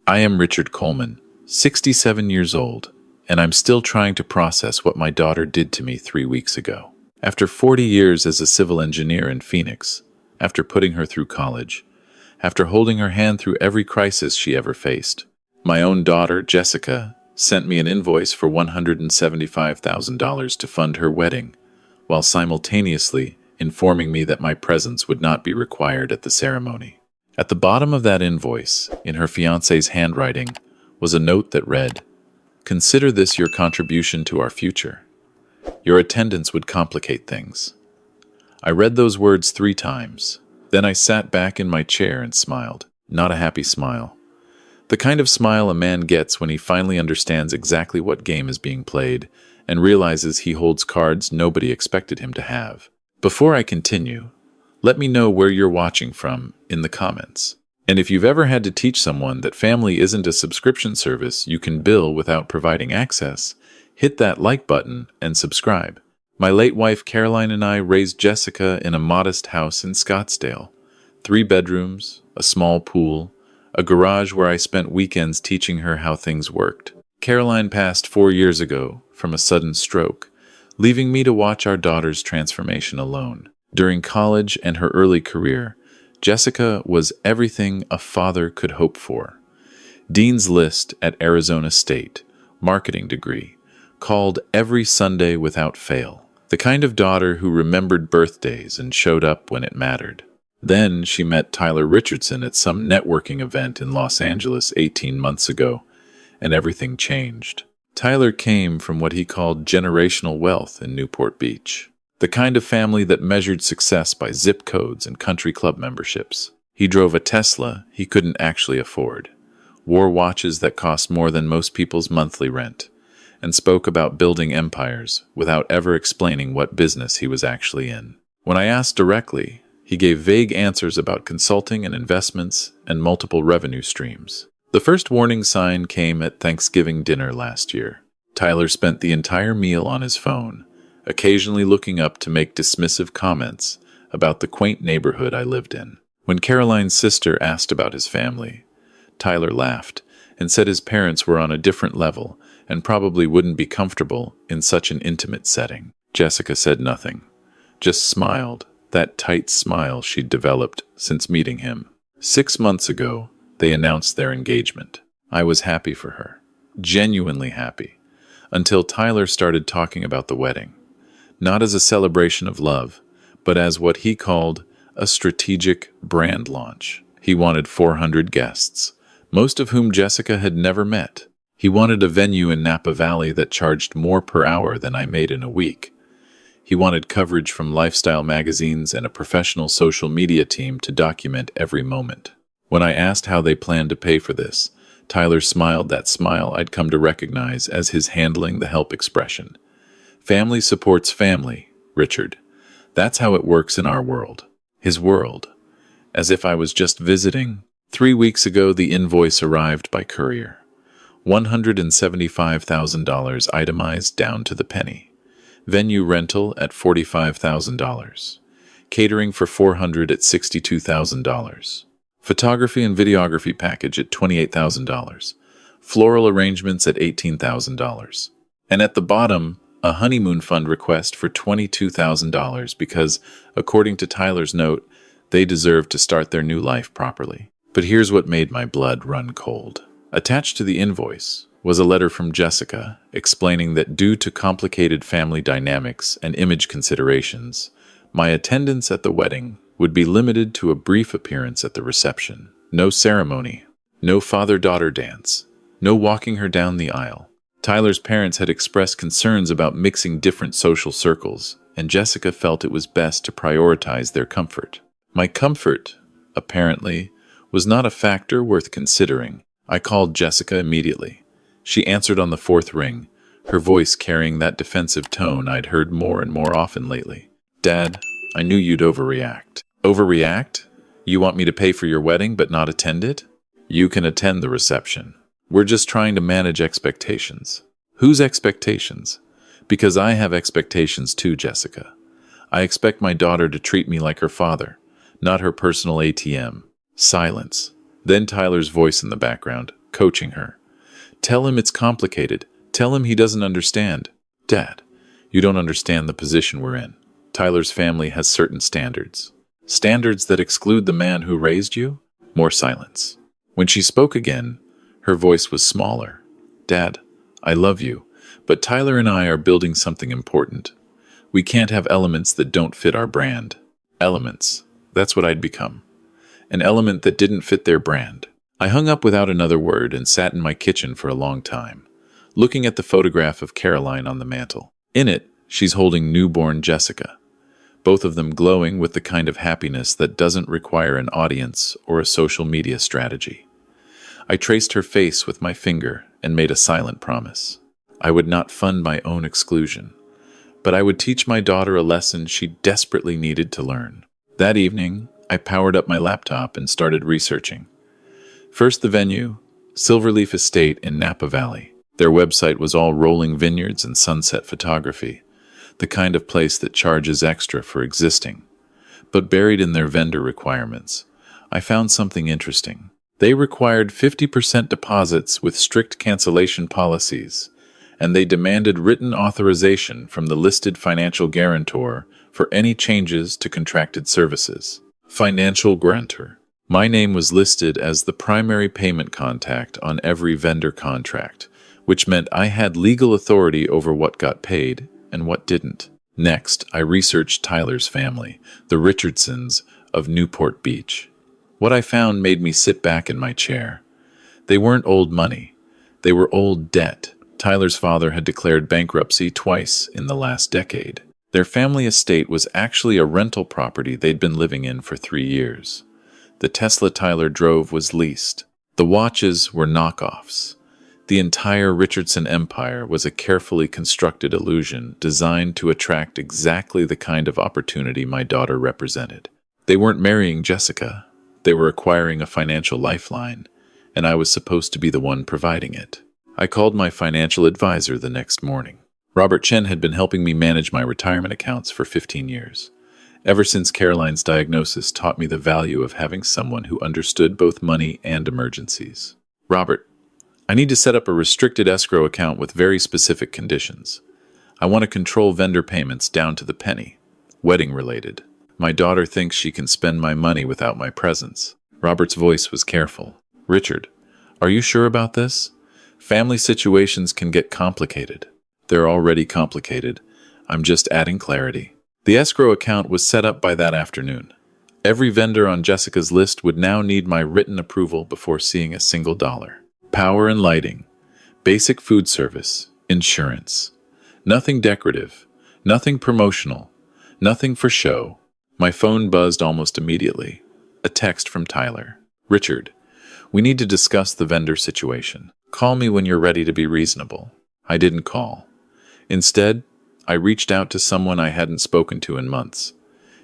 I am Richard Coleman, 67 years old, and I'm still trying to process what my daughter did to me 3 weeks ago. After 40 years as a civil engineer in Phoenix, after putting her through college, after holding her hand through every crisis she ever faced, my own daughter, Jessica, sent me an invoice for $175,000 to fund her wedding, while simultaneously informing me that my presence would not be required at the ceremony. At the bottom of that invoice, in her fiancé's handwriting, was a note that read, "Consider this your contribution to our future. Your attendance would complicate things." I read those words 3 times. Then I sat back in my chair and smiled. Not a happy smile. The kind of smile a man gets when he finally understands exactly what game is being played and realizes he holds cards nobody expected him to have. Before I continue, let me know where you're watching from in the comments. And if you've ever had to teach someone that family isn't a subscription service you can bill without providing access, hit that like button and subscribe. My late wife Caroline and I raised Jessica in a modest house in Scottsdale. 3 bedrooms, a small pool, a garage where I spent weekends teaching her how things worked. Caroline passed 4 years ago from a sudden stroke, leaving me to watch our daughter's transformation alone. During college and her early career, Jessica was everything a father could hope for. Dean's List at Arizona State, marketing degree, called every Sunday without fail. The kind of daughter who remembered birthdays and showed up when it mattered. Then she met Tyler Richardson at some networking event in Los Angeles 18 months ago, and everything changed. Tyler came from what he called generational wealth in Newport Beach. The kind of family that measured success by zip codes and country club memberships. He drove a Tesla he couldn't actually afford, wore watches that cost more than most people's monthly rent, and spoke about building empires without ever explaining what business he was actually in. When I asked directly, he gave vague answers about consulting and investments and multiple revenue streams. The first warning sign came at Thanksgiving dinner last year. Tyler spent the entire meal on his phone, occasionally looking up to make dismissive comments about the quaint neighborhood I lived in. When Caroline's sister asked about his family, Tyler laughed and said his parents were on a different level and probably wouldn't be comfortable in such an intimate setting. Jessica said nothing, just smiled, that tight smile she'd developed since meeting him. 6 months ago, they announced their engagement. I was happy for her, genuinely happy, until Tyler started talking about the wedding. Not as a celebration of love, but as what he called a strategic brand launch. He wanted 400 guests, most of whom Jessica had never met. He wanted a venue in Napa Valley that charged more per hour than I made in a week. He wanted coverage from lifestyle magazines and a professional social media team to document every moment. When I asked how they planned to pay for this, Tyler smiled that smile I'd come to recognize as his handling the help expression. Family supports family, Richard. That's how it works in our world. His world. As if I was just visiting. 3 weeks ago, the invoice arrived by courier. $175,000 itemized down to the penny. Venue rental at $45,000. Catering for $400 at $62,000. Photography and videography package at $28,000. Floral arrangements at $18,000. And at the bottom, a honeymoon fund request for $22,000 because, according to Tyler's note, they deserve to start their new life properly. But here's what made my blood run cold. Attached to the invoice was a letter from Jessica explaining that due to complicated family dynamics and image considerations, my attendance at the wedding would be limited to a brief appearance at the reception. No ceremony, no father-daughter dance, no walking her down the aisle. Tyler's parents had expressed concerns about mixing different social circles, and Jessica felt it was best to prioritize their comfort. My comfort, apparently, was not a factor worth considering. I called Jessica immediately. She answered on the 4th ring, her voice carrying that defensive tone I'd heard more and more often lately. "Dad, I knew you'd overreact." "Overreact? You want me to pay for your wedding but not attend it?" "You can attend the reception. We're just trying to manage expectations." "Whose expectations?" "Because I have expectations too, Jessica. I expect my daughter to treat me like her father, not her personal ATM." Silence. Then Tyler's voice in the background. coaching her. Tell him it's complicated. Tell him he doesn't understand. Dad, you don't understand the position we're in. Tyler's family has certain standards. Standards that exclude the man who raised you? More silence. When she spoke again, her voice was smaller. Dad, I love you, but Tyler and I are building something important. We can't have elements that don't fit our brand. Elements. That's what I'd become. An element that didn't fit their brand. I hung up without another word and sat in my kitchen for a long time, looking at the photograph of Caroline on the mantel. In it, she's holding newborn Jessica, both of them glowing with the kind of happiness that doesn't require an audience or a social media strategy. I traced her face with my finger and made a silent promise. I would not fund my own exclusion, but I would teach my daughter a lesson she desperately needed to learn. That evening, I powered up my laptop and started researching. First, the venue, Silverleaf Estate in Napa Valley. Their website was all rolling vineyards and sunset photography, the kind of place that charges extra for existing. But buried in their vendor requirements, I found something interesting. They required 50% deposits with strict cancellation policies, and they demanded written authorization from the listed financial guarantor for any changes to contracted services. Financial guarantor. My name was listed as the primary payment contact on every vendor contract, which meant I had legal authority over what got paid and what didn't. Next, I researched Tyler's family, the Richardsons of Newport Beach. What I found made me sit back in my chair. They weren't old money. They were old debt. Tyler's father had declared bankruptcy twice in the last decade. Their family estate was actually a rental property they'd been living in for 3 years. The Tesla Tyler drove was leased. The watches were knockoffs. The entire Richardson empire was a carefully constructed illusion designed to attract exactly the kind of opportunity my daughter represented. They weren't marrying Jessica. They were acquiring a financial lifeline, and I was supposed to be the one providing it. I called my financial advisor the next morning. Robert Chen had been helping me manage my retirement accounts for 15 years. Ever since Caroline's diagnosis taught me the value of having someone who understood both money and emergencies. Robert, I need to set up a restricted escrow account with very specific conditions. I want to control vendor payments down to the penny, wedding-related. My daughter thinks she can spend my money without my presence. Robert's voice was careful. Richard, are you sure about this? Family situations can get complicated. They're already complicated. I'm just adding clarity. The escrow account was set up by that afternoon. Every vendor on Jessica's list would now need my written approval before seeing a single dollar. Power and lighting, basic food service, insurance. Nothing decorative, nothing promotional, nothing for show. My phone buzzed almost immediately. A text from Tyler. Richard, we need to discuss the vendor situation. Call me when you're ready to be reasonable. I didn't call. Instead, I reached out to someone I hadn't spoken to in months.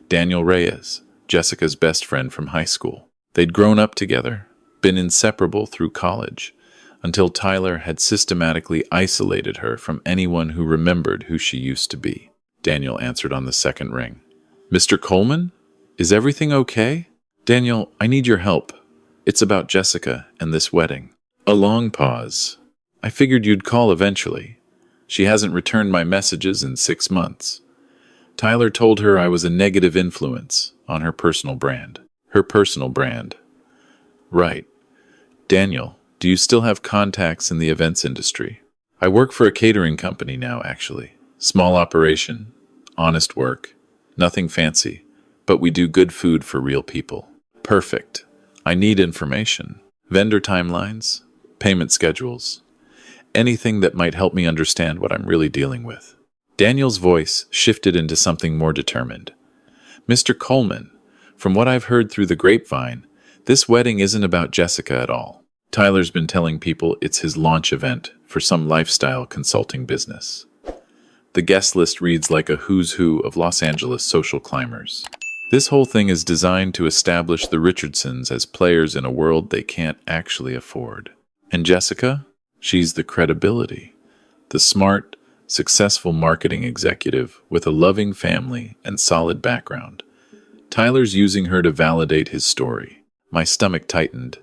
Daniel Reyes, Jessica's best friend from high school. They'd grown up together, been inseparable through college, until Tyler had systematically isolated her from anyone who remembered who she used to be. Daniel answered on the second ring. Mr. Coleman? Is everything okay? Daniel, I need your help. It's about Jessica and this wedding. A long pause. I figured you'd call eventually. She hasn't returned my messages in 6 months. Tyler told her I was a negative influence on her personal brand. Her personal brand. Right. Daniel, do you still have contacts in the events industry? I work for a catering company now, actually. Small operation, honest work, nothing fancy, but we do good food for real people. Perfect. I need information. Vendor timelines, payment schedules, anything that might help me understand what I'm really dealing with. Daniel's voice shifted into something more determined. Mr. Coleman, from what I've heard through the grapevine, this wedding isn't about Jessica at all. Tyler's been telling people it's his launch event for some lifestyle consulting business. The guest list reads like a who's who of Los Angeles social climbers. This whole thing is designed to establish the Richardsons as players in a world they can't actually afford. And Jessica? She's the credibility. The smart, successful marketing executive with a loving family and solid background. Tyler's using her to validate his story. My stomach tightened.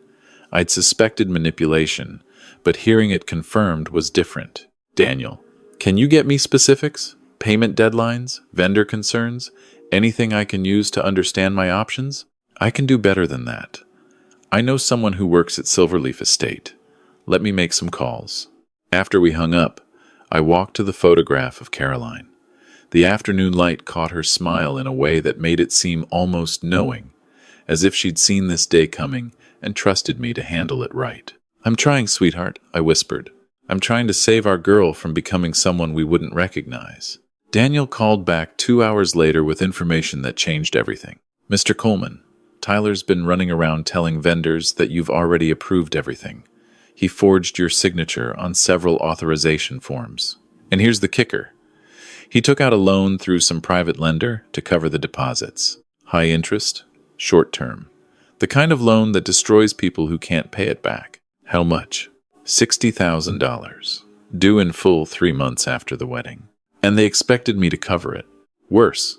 I'd suspected manipulation, but hearing it confirmed was different. Daniel, can you get me specifics? Payment deadlines? Vendor concerns? Anything I can use to understand my options? I can do better than that. I know someone who works at Silverleaf Estate. Let me make some calls. After we hung up, I walked to the photograph of Caroline. The afternoon light caught her smile in a way that made it seem almost knowing, as if she'd seen this day coming and trusted me to handle it right. "I'm trying, sweetheart," I whispered. "I'm trying to save our girl from becoming someone we wouldn't recognize." Daniel called back 2 hours later with information that changed everything. "Mr. Coleman, Tyler's been running around telling vendors that you've already approved everything. He forged your signature on several authorization forms. And here's the kicker. He took out a loan through some private lender to cover the deposits. High interest, short term. The kind of loan that destroys people who can't pay it back." "How much?" $60,000. Due in full 3 months after the wedding. "And they expected me to cover it. Worse,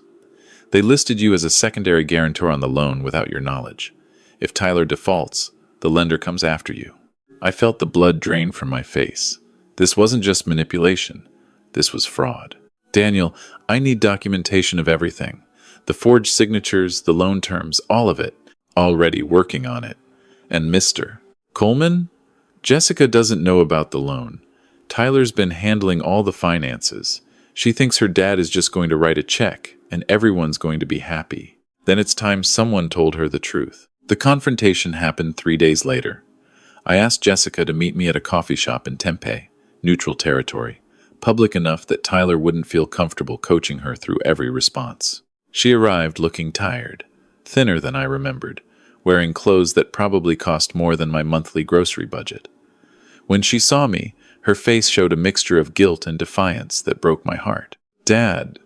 they listed you as a secondary guarantor on the loan without your knowledge. If Tyler defaults, the lender comes after you." I felt the blood drain from my face. This wasn't just manipulation. This was fraud. "Daniel, I need documentation of everything. The forged signatures, the loan terms, all of it. Already working on it. And Mr. Coleman? Jessica doesn't know about the loan. Tyler's been handling all the finances. She thinks her dad is just going to write a check, and everyone's going to be happy. Then it's time someone told her the truth." The confrontation happened 3 days later. I asked Jessica to meet me at a coffee shop in Tempe, neutral territory, public enough that Tyler wouldn't feel comfortable coaching her through every response. She arrived looking tired, thinner than I remembered, wearing clothes that probably cost more than my monthly grocery budget. When she saw me, her face showed a mixture of guilt and defiance that broke my heart. "Dad,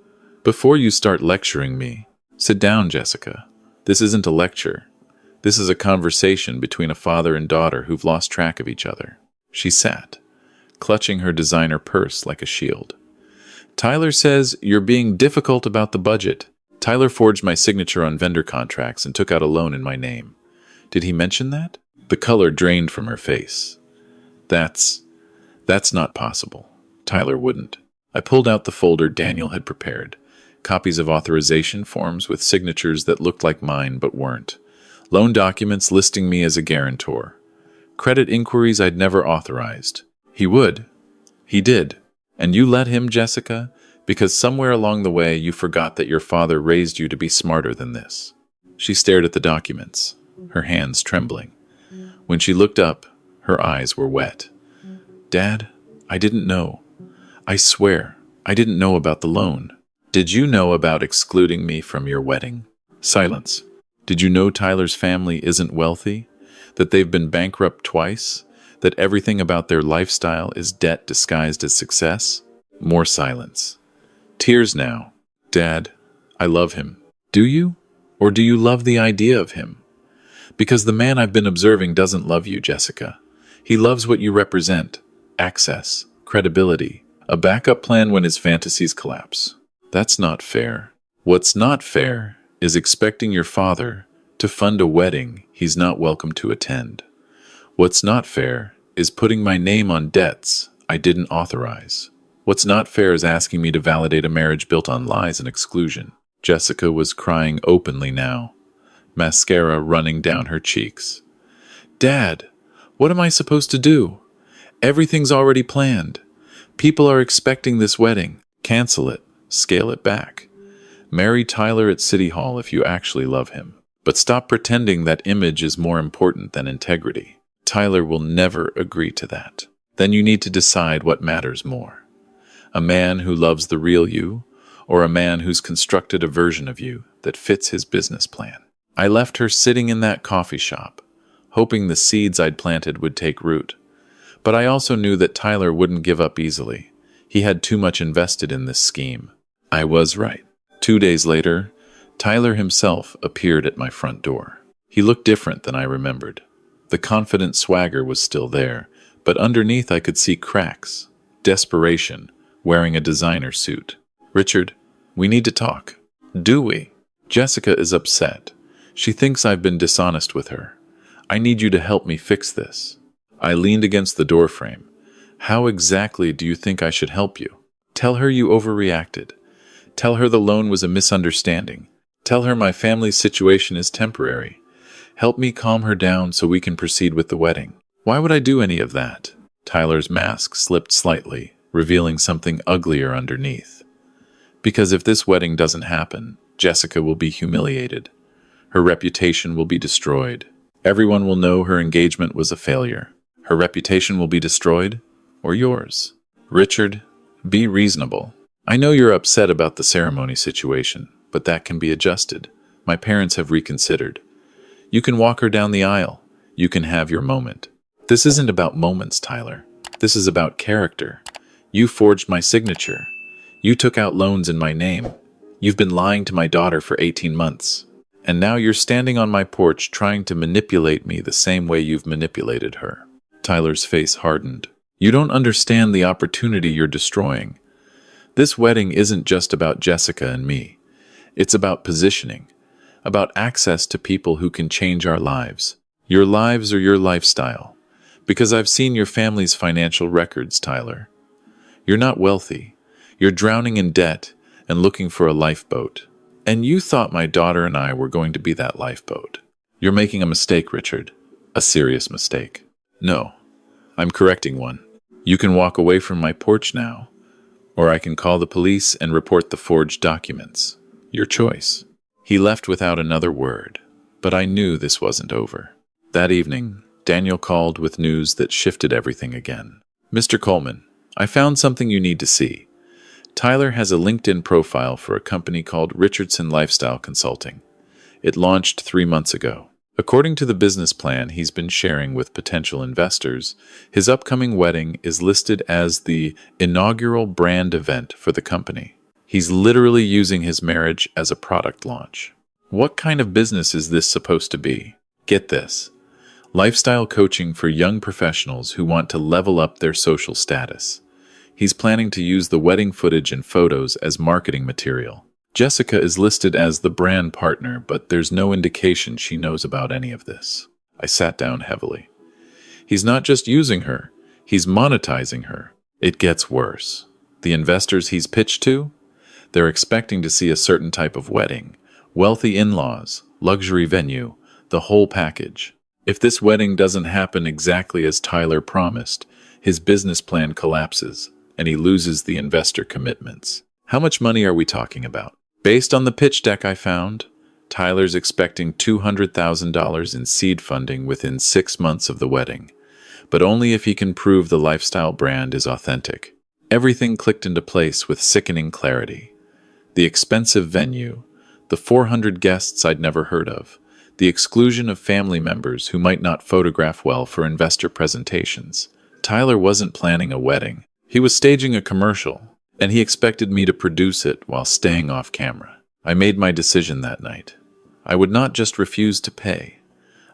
before you start lecturing me..." "Sit down, Jessica. This isn't a lecture. This is a conversation between a father and daughter who've lost track of each other." She sat, clutching her designer purse like a shield. "Tyler says you're being difficult about the budget. Tyler forged my signature on vendor contracts and took out a loan in my name. Did he mention that?" The color drained from her face. That's not possible. Tyler wouldn't." I pulled out the folder Daniel had prepared. Copies of authorization forms with signatures that looked like mine but weren't. Loan documents listing me as a guarantor. Credit inquiries I'd never authorized. He would. He did. "And you let him, Jessica? Because somewhere along the way you forgot that your father raised you to be smarter than this." She stared at the documents, her hands trembling. When she looked up, her eyes were wet. "Dad, I didn't know. I swear, I didn't know about the loan." "Did you know about excluding me from your wedding?" Silence. "Did you know Tyler's family isn't wealthy? That they've been bankrupt twice? That everything about their lifestyle is debt disguised as success?" More silence. Tears now. "Dad, I love him." "Do you? Or do you love the idea of him?" "Because the man I've been observing doesn't love you, Jessica. He loves what you represent. Access, credibility, a backup plan when his fantasies collapse." "That's not fair." "What's not fair is expecting your father to fund a wedding he's not welcome to attend. What's not fair is putting my name on debts I didn't authorize. What's not fair is asking me to validate a marriage built on lies and exclusion." Jessica was crying openly now, mascara running down her cheeks. "Dad, what am I supposed to do? Everything's already planned. People are expecting this wedding. Cancel it. Scale it back. Marry Tyler at City Hall if you actually love him. But stop pretending that image is more important than integrity. Tyler will never agree to that. Then you need to decide what matters more. A man who loves the real you, or a man who's constructed a version of you that fits his business plan." I left her sitting in that coffee shop, hoping the seeds I'd planted would take root. But I also knew that Tyler wouldn't give up easily. He had too much invested in this scheme. I was right. 2 days later, Tyler himself appeared at my front door. He looked different than I remembered. The confident swagger was still there, but underneath I could see cracks, desperation, wearing a designer suit. "Richard, we need to talk." "Do we?" "Jessica is upset. She thinks I've been dishonest with her. I need you to help me fix this." I leaned against the doorframe. "How exactly do you think I should help you?" "Tell her you overreacted. Tell her the loan was a misunderstanding. Tell her my family's situation is temporary. Help me calm her down so we can proceed with the wedding." "Why would I do any of that?" Tyler's mask slipped slightly, revealing something uglier underneath. "Because if this wedding doesn't happen, Jessica will be humiliated. Her reputation will be destroyed. Everyone will know her engagement was a failure. Her reputation will be destroyed, or yours." "Richard, be reasonable. I know you're upset about the ceremony situation, but that can be adjusted. My parents have reconsidered. You can walk her down the aisle. You can have your moment." "This isn't about moments, Tyler. This is about character. You forged my signature. You took out loans in my name. You've been lying to my daughter for 18 months. And now you're standing on my porch trying to manipulate me the same way you've manipulated her." Tyler's face hardened. "You don't understand the opportunity you're destroying. This wedding isn't just about Jessica and me. It's about positioning, about access to people who can change our lives. Your lives or your lifestyle. Because I've seen your family's financial records, Tyler. You're not wealthy. You're drowning in debt and looking for a lifeboat. And you thought my daughter and I were going to be that lifeboat. You're making a mistake, Richard. A serious mistake." "No, I'm correcting one. You can walk away from my porch now, or I can call the police and report the forged documents. Your choice." He left without another word, but I knew this wasn't over. That evening, Daniel called with news that shifted everything again. "Mr. Coleman, I found something you need to see. Tyler has a LinkedIn profile for a company called Richardson Lifestyle Consulting. It launched 3 months ago. According to the business plan he's been sharing with potential investors, his upcoming wedding is listed as the inaugural brand event for the company. He's literally using his marriage as a product launch. What kind of business is this supposed to be? Get this. Lifestyle coaching for young professionals who want to level up their social status. He's planning to use the wedding footage and photos as marketing material. Jessica is listed as the brand partner, but there's no indication she knows about any of this." I sat down heavily. "He's not just using her, he's monetizing her. It gets worse. The investors he's pitched to? They're expecting to see a certain type of wedding, wealthy in-laws, luxury venue, the whole package. If this wedding doesn't happen exactly as Tyler promised, his business plan collapses, and he loses the investor commitments. How much money are we talking about? Based on the pitch deck I found, Tyler's expecting $200,000 in seed funding within 6 months of the wedding, but only if he can prove the lifestyle brand is authentic." Everything clicked into place with sickening clarity. The expensive venue, the 400 guests I'd never heard of, the exclusion of family members who might not photograph well for investor presentations. Tyler wasn't planning a wedding. He was staging a commercial, and he expected me to produce it while staying off camera. I made my decision that night. I would not just refuse to pay.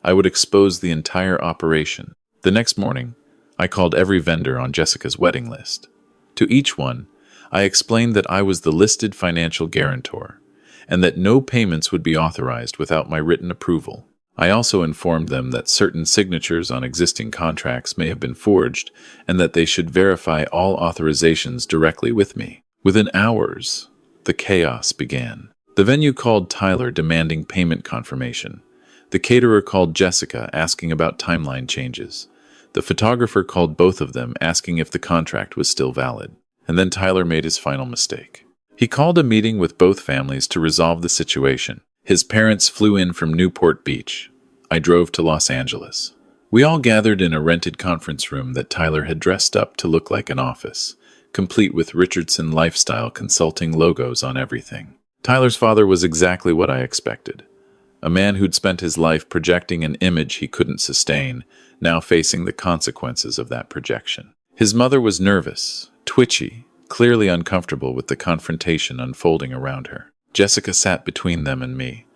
I would expose the entire operation. The next morning, I called every vendor on Jessica's wedding list. To each one, I explained that I was the listed financial guarantor, and that no payments would be authorized without my written approval. I also informed them that certain signatures on existing contracts may have been forged, and that they should verify all authorizations directly with me. Within hours, the chaos began. The venue called Tyler demanding payment confirmation. The caterer called Jessica asking about timeline changes. The photographer called both of them asking if the contract was still valid. And then Tyler made his final mistake. He called a meeting with both families to resolve the situation. His parents flew in from Newport Beach. I drove to Los Angeles. We all gathered in a rented conference room that Tyler had dressed up to look like an office, complete with Richardson Lifestyle Consulting logos on everything. Tyler's father was exactly what I expected. A man who'd spent his life projecting an image he couldn't sustain, now facing the consequences of that projection. His mother was nervous, twitchy, clearly uncomfortable with the confrontation unfolding around her. Jessica sat between them and me,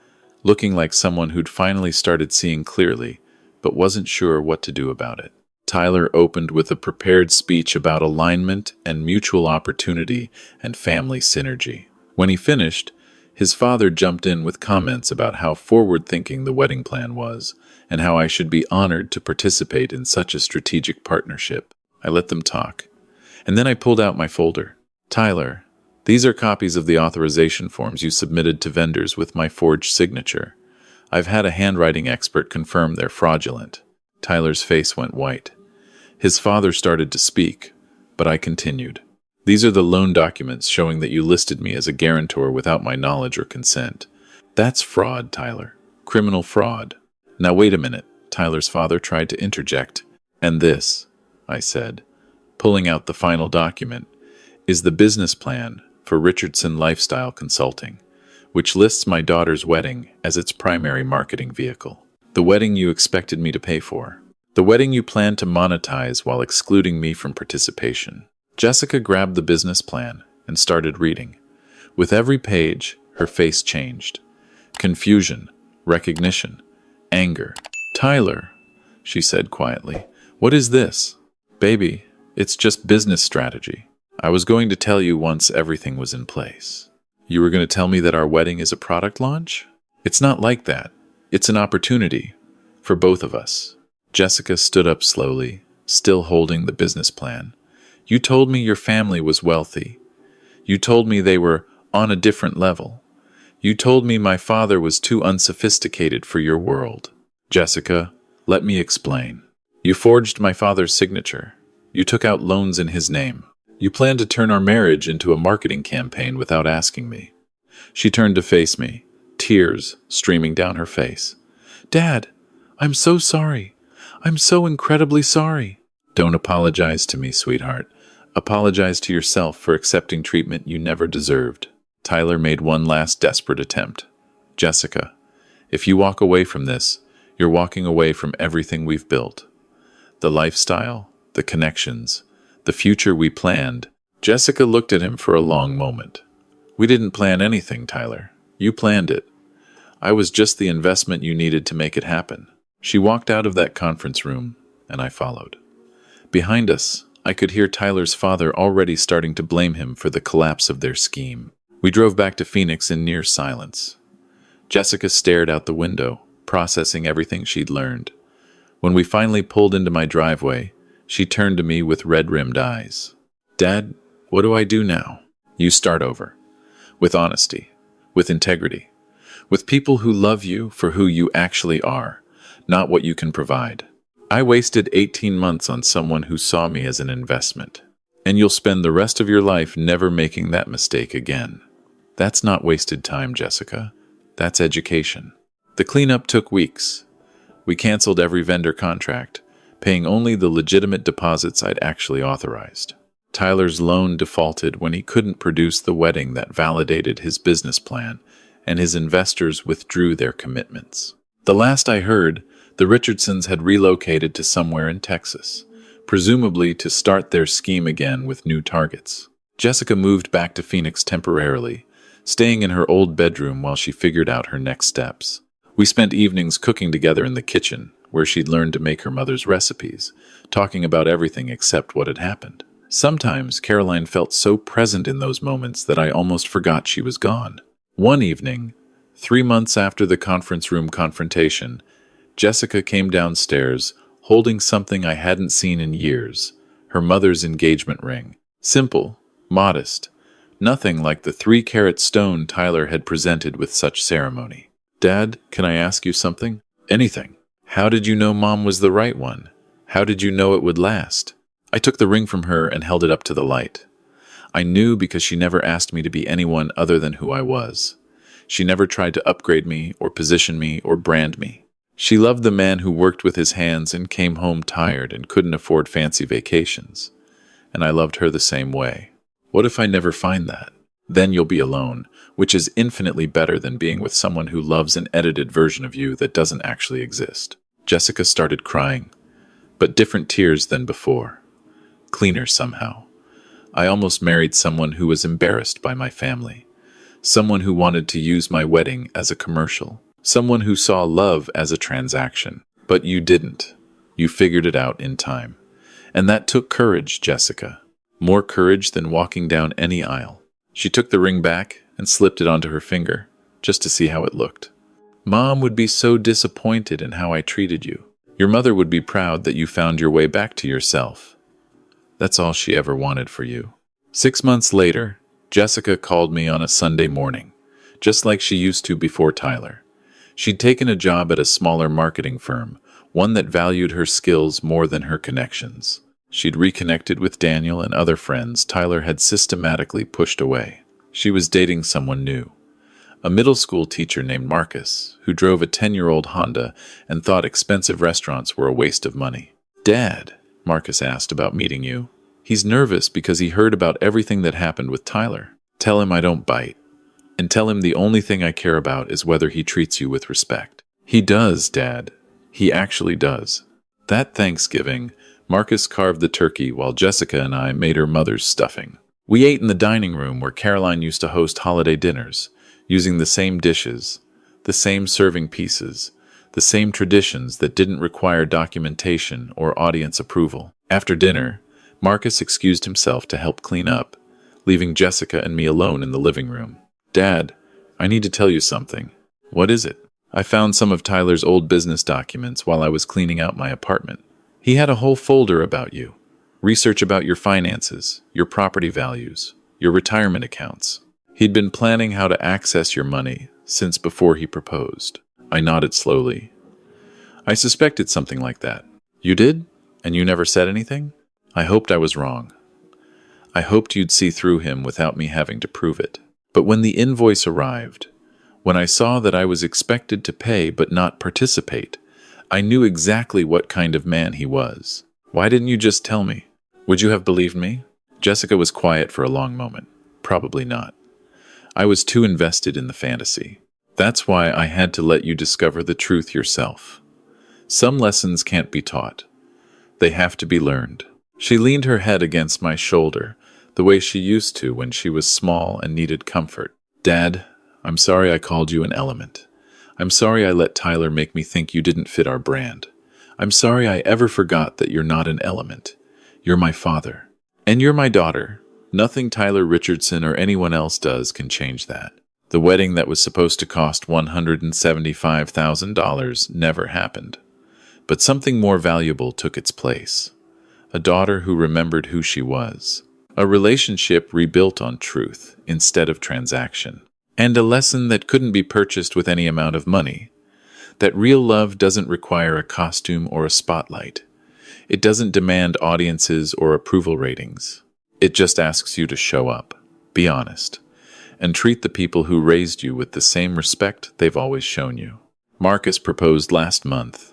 looking like someone who'd finally started seeing clearly, but wasn't sure what to do about it. Tyler opened with a prepared speech about alignment and mutual opportunity and family synergy. When he finished, his father jumped in with comments about how forward-thinking the wedding plan was and how I should be honored to participate in such a strategic partnership. I let them talk, and then I pulled out my folder. Tyler, these are copies of the authorization forms you submitted to vendors with my forged signature. I've had a handwriting expert confirm they're fraudulent. Tyler's face went white. His father started to speak, but I continued. These are the loan documents showing that you listed me as a guarantor without my knowledge or consent. That's fraud, Tyler. Criminal fraud. Now wait a minute, Tyler's father tried to interject. And this, I said, pulling out the final document, is the business plan for Richardson Lifestyle Consulting, which lists my daughter's wedding as its primary marketing vehicle. The wedding you expected me to pay for. The wedding you planned to monetize while excluding me from participation. Jessica grabbed the business plan and started reading. With every page, her face changed. Confusion, recognition, anger. Tyler, she said quietly, what is this? Baby, it's just business strategy. I was going to tell you once everything was in place. You were going to tell me that our wedding is a product launch? It's not like that. It's an opportunity for both of us. Jessica stood up slowly, still holding the business plan. You told me your family was wealthy. You told me they were on a different level. You told me my father was too unsophisticated for your world. Jessica, let me explain. You forged my father's signature. You took out loans in his name. You planned to turn our marriage into a marketing campaign without asking me. She turned to face me, tears streaming down her face. Dad, I'm so sorry. I'm so incredibly sorry. Don't apologize to me, sweetheart. Apologize to yourself for accepting treatment you never deserved. Tyler made one last desperate attempt. Jessica, if you walk away from this, you're walking away from everything we've built. The lifestyle, the connections, the future we planned. Jessica looked at him for a long moment. We didn't plan anything, Tyler. You planned it. I was just the investment you needed to make it happen. She walked out of that conference room, and I followed. Behind us, I could hear Tyler's father already starting to blame him for the collapse of their scheme. We drove back to Phoenix in near silence. Jessica stared out the window, processing everything she'd learned. When we finally pulled into my driveway, she turned to me with red-rimmed eyes. Dad, what do I do now? You start over. With honesty. With integrity. With people who love you for who you actually are, not what you can provide. I wasted 18 months on someone who saw me as an investment. And you'll spend the rest of your life never making that mistake again. That's not wasted time, Jessica. That's education. The cleanup took weeks. We canceled every vendor contract, paying only the legitimate deposits I'd actually authorized. Tyler's loan defaulted when he couldn't produce the wedding that validated his business plan, and his investors withdrew their commitments. The last I heard, the Richardsons had relocated to somewhere in Texas, presumably to start their scheme again with new targets. Jessica moved back to Phoenix temporarily, staying in her old bedroom while she figured out her next steps. We spent evenings cooking together in the kitchen, where she'd learned to make her mother's recipes, talking about everything except what had happened. Sometimes Caroline felt so present in those moments that I almost forgot she was gone. One evening, 3 months after the conference room confrontation, Jessica came downstairs, holding something I hadn't seen in years, her mother's engagement ring. Simple, modest, nothing like the 3-carat stone Tyler had presented with such ceremony. Dad, can I ask you something? Anything. How did you know Mom was the right one? How did you know it would last? I took the ring from her and held it up to the light. I knew because she never asked me to be anyone other than who I was. She never tried to upgrade me or position me or brand me. She loved the man who worked with his hands and came home tired and couldn't afford fancy vacations. And I loved her the same way. What if I never find that? Then you'll be alone, which is infinitely better than being with someone who loves an edited version of you that doesn't actually exist. Jessica started crying, but different tears than before. Cleaner somehow. I almost married someone who was embarrassed by my family. Someone who wanted to use my wedding as a commercial. Someone who saw love as a transaction. But you didn't. You figured it out in time. And that took courage, Jessica. More courage than walking down any aisle. She took the ring back and slipped it onto her finger, just to see how it looked. Mom would be so disappointed in how I treated you. Your mother would be proud that you found your way back to yourself. That's all she ever wanted for you. 6 months later, Jessica called me on a Sunday morning, just like she used to before Tyler. She'd taken a job at a smaller marketing firm, one that valued her skills more than her connections. She'd reconnected with Daniel and other friends Tyler had systematically pushed away. She was dating someone new, a middle school teacher named Marcus, who drove a 10-year-old Honda and thought expensive restaurants were a waste of money. "Dad," Marcus asked about meeting you. "He's nervous because he heard about everything that happened with Tyler. Tell him I don't bite. And tell him the only thing I care about is whether he treats you with respect." "He does, Dad. He actually does." That Thanksgiving, Marcus carved the turkey while Jessica and I made her mother's stuffing. We ate in the dining room where Caroline used to host holiday dinners, using the same dishes, the same serving pieces, the same traditions that didn't require documentation or audience approval. After dinner, Marcus excused himself to help clean up, leaving Jessica and me alone in the living room. "Dad, I need to tell you something." "What is it?" "I found some of Tyler's old business documents while I was cleaning out my apartment. He had a whole folder about you. Research about your finances, your property values, your retirement accounts. He'd been planning how to access your money since before he proposed." I nodded slowly. "I suspected something like that." "You did? And you never said anything?" "I hoped I was wrong. I hoped you'd see through him without me having to prove it. But when the invoice arrived, when I saw that I was expected to pay but not participate, I knew exactly what kind of man he was. Why didn't you just tell me? Would you have believed me?" Jessica was quiet for a long moment. "Probably not. I was too invested in the fantasy. That's why I had to let you discover the truth yourself. Some lessons can't be taught. They have to be learned." She leaned her head against my shoulder, the way she used to when she was small and needed comfort. "Dad, I'm sorry I called you an element. I'm sorry I let Tyler make me think you didn't fit our brand. I'm sorry I ever forgot that you're not an element. You're my father. And you're my daughter. Nothing Tyler Richardson or anyone else does can change that." The wedding that was supposed to cost $175,000 never happened. But something more valuable took its place. A daughter who remembered who she was. A relationship rebuilt on truth instead of transaction. And a lesson that couldn't be purchased with any amount of money. That real love doesn't require a costume or a spotlight. It doesn't demand audiences or approval ratings. It just asks you to show up, be honest, and treat the people who raised you with the same respect they've always shown you. Marcus proposed last month.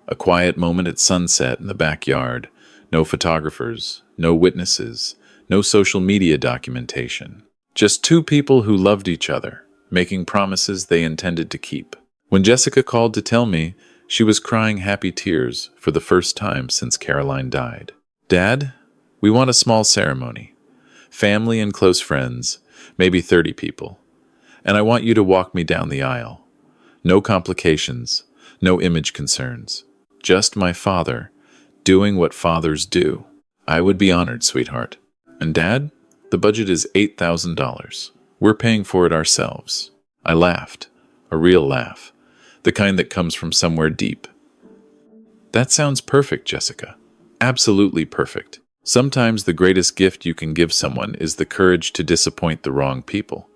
A quiet moment at sunset in the backyard. No photographers, no witnesses, no social media documentation. Just two people who loved each other, making promises they intended to keep. When Jessica called to tell me, she was crying happy tears for the first time since Caroline died. "Dad, we want a small ceremony. Family and close friends, maybe 30 people. And I want you to walk me down the aisle. No complications, no image concerns. Just my father, doing what fathers do." "I would be honored, sweetheart." "And Dad, the budget is $8,000. We're paying for it ourselves." I laughed, a real laugh, the kind that comes from somewhere deep. "That sounds perfect, Jessica. Absolutely perfect. Sometimes the greatest gift you can give someone is the courage to disappoint the wrong people.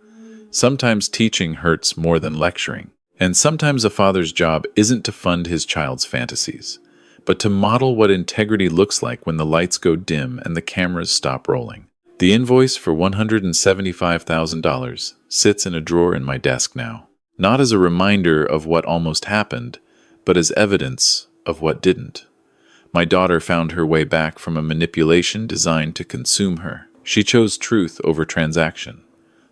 Sometimes teaching hurts more than lecturing. And sometimes a father's job isn't to fund his child's fantasies, but to model what integrity looks like when the lights go dim and the cameras stop rolling. The invoice for $175,000 sits in a drawer in my desk now, not as a reminder of what almost happened, but as evidence of what didn't. My daughter found her way back from a manipulation designed to consume her. She chose truth over transaction,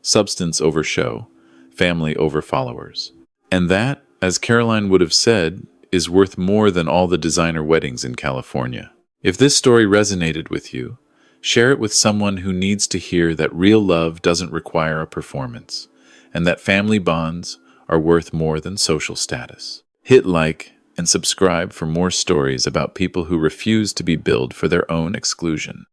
substance over show, family over followers. And that, as Caroline would have said, is worth more than all the designer weddings in California. If this story resonated with you, share it with someone who needs to hear that real love doesn't require a performance, and that family bonds are worth more than social status. Hit like and subscribe for more stories about people who refuse to be billed for their own exclusion.